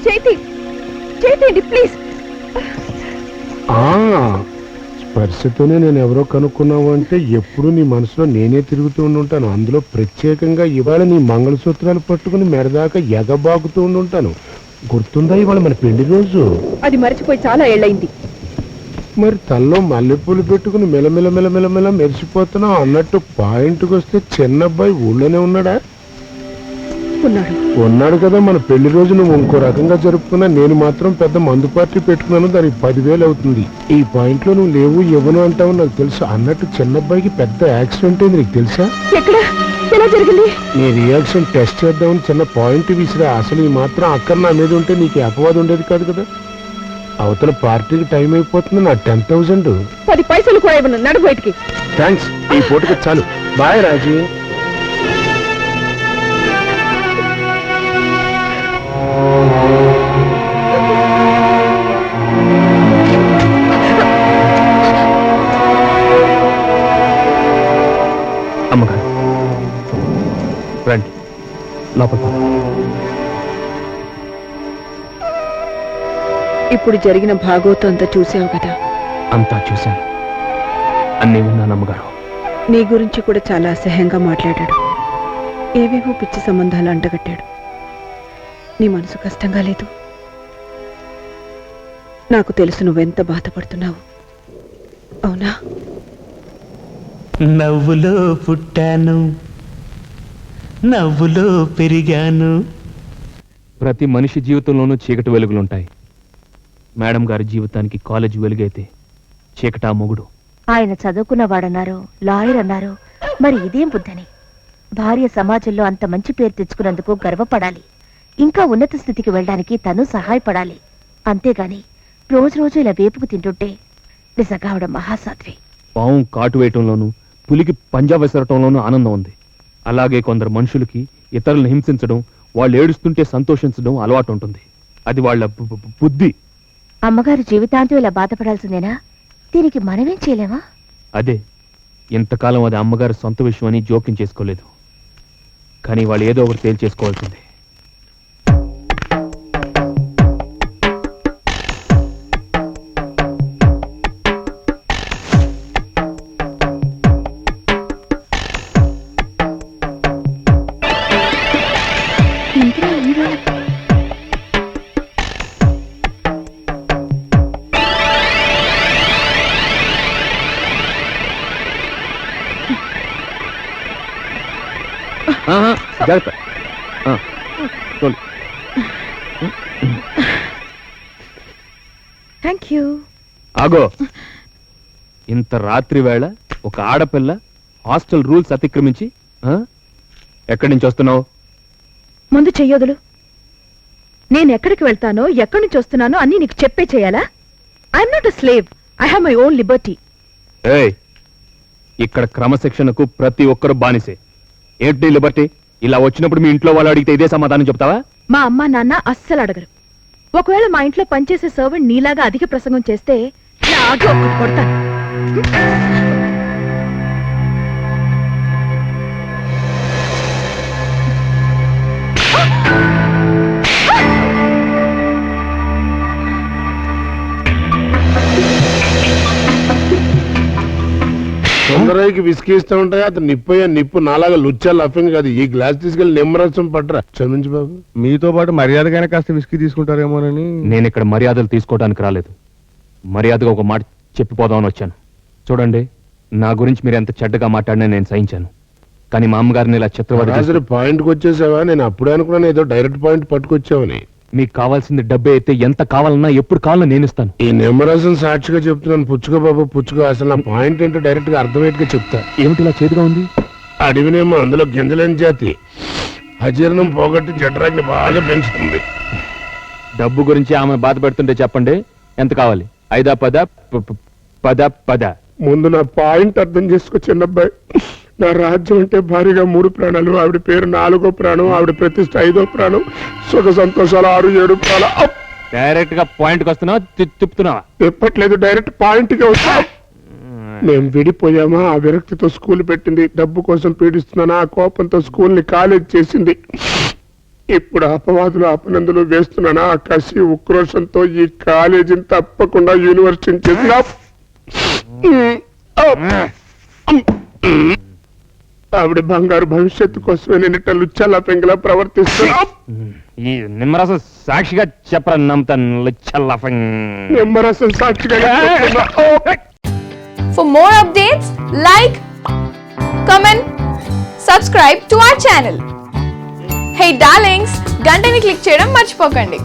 చేయండి ప్లీజ్. స్పర్శతోనే నేను ఎవరో కనుక్కున్నావు అంటే ఎప్పుడు నీ మనసులో నేనే తిరుగుతూ ఉండుంటాను. అందులో ప్రత్యేకంగా ఇవాళ నీ మంగళసూత్రాలు పట్టుకుని మెరదాకా ఎగబాకుతూ ఉండుంటాను. గుర్తుందా ఇవాళ మన పెళ్లి రోజు? అది మర్చిపోయి చాలా ఏళ్ళైంది. మరి తల్లో మల్లెపూలు పెట్టుకుని మెలమెల మెరిసిపోతున్నావు అన్నట్టు పాయింట్కి వస్తే చిన్నబ్బాయి ఊళ్ళోనే ఉన్నాడా? ఉన్నాడు కదా. మన పెళ్లి రోజు నువ్వు ఇంకో రకంగా జరుపుకున్నా, నేను మాత్రం పెద్ద మందు పార్టీ పెట్టుకున్నాను, దానికి 10,000 అవుతుంది. ఈ పాయింట్ లో నువ్వు లేవు ఇవ్వను అంటావు నాకు తెలుసు. అన్నట్టు చిన్నబ్బాయికి పెద్ద యాక్సిడెంట్ అయింది, నీకు తెలుసా? నీ రియాక్షన్ టెస్ట్ చేద్దామని చిన్న పాయింట్ విసిరా. అసలు ఈ మాత్రం అక్కడ నా మీద ఉంటే నీకు అపవాదం ఉండేది కాదు కదా. అవతల పార్టీకి టైం అయిపోతుంది. నా 10,000 10 పైసలు కూడా ఇవ్వను, నడు బయటికి. థ్యాంక్స్, ఈ పూటకి చాలు. బాయ్ రాజీ. అమ్మగారు రండి లోపల. ఇప్పుడు జరిగిన భాగవతం అంతా చూసావు కదా? అంతా చూశాను, అన్నీ విన్నాను అమ్మగారు. నీ గురించి కూడా చాలా అసహ్యంగా మాట్లాడాడు. ఏవేవో పిచ్చి సంబంధాలు అంటగట్టాడు. నీ మనసు కష్టంగా లేదు? నాకు తెలుసు నువ్వెంత బాధపడుతున్నావు. అవునా? నవ్వులో పుట్టాను, నవ్వులో పెరిగాను. ప్రతి మనిషి జీవితంలోనూ చీకటి వెలుగులుంటాయి. మేడం గారి జీవితానికి కాలేజీ వెలుగైతే చీకటా మొగుడు. ఆయన చదువుకున్నవాడన్నారు, లాయర్ అన్నారు. మరి ఇదేం బుద్ధని? భార్య సమాజంలో అంత మంచి పేరు తెచ్చుకున్నందుకు గర్వపడాలి. ఇంకా ఉన్నత స్థితికి వెళ్ళడానికి తను సహాయపడాలి. అంతేగాని రోజు రోజు ఇలా వేపుకు తింటుంటే నిజంగా ఆవిడ మహాసాధ్వి. పాము కాటు వేయటంలోనూ పులికి పంజా విసరటంలోనూ ఆనందం ఉంది. అలాగే కొందరు మనుషులకి ఇతరులను హింసించడం, వాళ్ళు ఏడుస్తుంటే సంతోషించడం అలవాటు ఉంటుంది. అది వాళ్ళ బుద్ధి. అమ్మగారు జీవితాంతం ఇలా బాధపడాల్సిందేనా? దీనికి మనమేం చేయలేమా? అదే, ఇంతకాలం అది అమ్మగారు సొంత విషయం అని జోక్యం చేసుకోలేదు. కానీ వాళ్ళు ఏదో ఒకటి తేల్చేసుకోవాల్సిందే. ఆగో, ఇంత రాత్రి వేళ ఒక ఆడపిల్ల హాస్టల్ రూల్స్ అతిక్రమించి ఎక్కడి నుంచి వస్తున్నావు? ముందు చెయ్యొదులు. నేను ఎక్కడికి వెళ్తానో, ఎక్కడి నుంచి వస్తున్నానో అన్ని నీకు చెప్పే చేయాలా? I'm not a slave, I have my own Liberty. ఏయ్, ఇక్కడ క్రమశిక్షణకు ప్రతి ఒక్కరు బానిసే. ఏంటి లిబర్టీ? ఇలా వచ్చినప్పుడు మీ ఇంట్లో వాళ్ళు అడిగితే ఇదే సమాధానం చెప్తావా? మా అమ్మ నాన్న అస్సలు అడగరు. ఒకవేళ మా ఇంట్లో పనిచేసే సర్వెంట్ నీలాగా అధిక ప్రసంగం చేస్తే లాగి ఒక్కటి కొడతాను. తొందరకి విసికి ఇస్తూ ఉంటాయి. అతను నిప్పు నాలాగా లుచ్చా లఫింగ్ కాదు. ఈ గ్లాస్ తీసుకెళ్లి నిమ్మరసం పట్టరా. క్షమించు బాబు. మీతో పాటు మర్యాదగానే కాస్త విసికి తీసుకుంటారేమోనని. నేను ఇక్కడ మర్యాదలు తీసుకోవడానికి రాలేదు, మర్యాదగా ఒక మాట చెప్పిపోదామని వచ్చాను. చూడండి, నా గురించి మీరు ఎంత చెడ్డగా మాట్లాడినా నేను సహించాను. కానీ మా అమ్మగారిని ఇలా చిత్రవద పాయింట్కి వచ్చేసావా? నేను అప్పుడే అనుకున్నాను ఏదో డైరెక్ట్ పాయింట్ పట్టుకొచ్చావని. మీకు కావాల్సింది డబ్బే అయితే ఎంత కావాలన్నా ఎప్పుడు కావాలన్నా నేను ఇస్తాను. ఈ నిమ్మరసం సాక్షిగా చెప్తున్నాను. పుచ్చుకో బాబు పుచ్చుకో. అసలు నా పాయింట్ ఏంటో డైరెక్ట్ గా అర్థమయ్యేట్టుగా చెప్తా. ఏమిటి ఇలా చేతిగా ఉంది? అడవినేమో అందులో గింజలేని జాతి. అజీర్ణం పోగొట్టి జఠరాగ్ని బాగా పెంచుతుంది. డబ్బు గురించి ఆమె బాధ పెడుతుంటే చెప్పండి, ఎంత కావాలి? 5, 10, 10. ముందు నా పాయింట్ అర్థం చేసుకో చిన్నబ్బాయి. నా రాజ్యం అంటే భారీగా 3 ప్రాణాలు, ఆవిడ పేరు 4వ ప్రాణం, ఆవిడ ప్రతిష్ట 5వ ప్రాణం, సుఖ సంతోషాలు 6, 7 ప్రాణాలు. డైరెక్ట్ గా పాయింట్ వస్తున్నావా తిప్పుతున్నావా? తిప్పట్లేదు, డైరెక్ట్ పాయింట్ గా వచ్చా. మేము విడిపోయామా? ఆ విరక్తితో స్కూల్ పెట్టింది. డబ్బు కోసం పీడిస్తున్నానా? ఆ కోపంతో స్కూల్ ని కాలేజ్ చేసింది. ఇప్పుడు అపవాదులు అపనందులు వేస్తున్నానా ఆ కసి ఉక్రోషంతో ఈ కాలేజీని తప్పకుండా యూనివర్సిటీ చేసి ఆవిడ బంగారు భవిష్యత్తు కోసమే నేను ఇట్లా లుచ్చలా పెంగలా ప్రవర్తిస్తున్నా. ఈ నిమ్మరసం సాక్షిగా చెప్పరా నమ్ముతాను లచ్చల్లఫంగ్. నిమ్మరసం సాక్షిగా చెప్తున్నా. For more updates, like, comment, subscribe to our channel. Hey darlings, గంటని click చేయడం మర్చిపోకండి.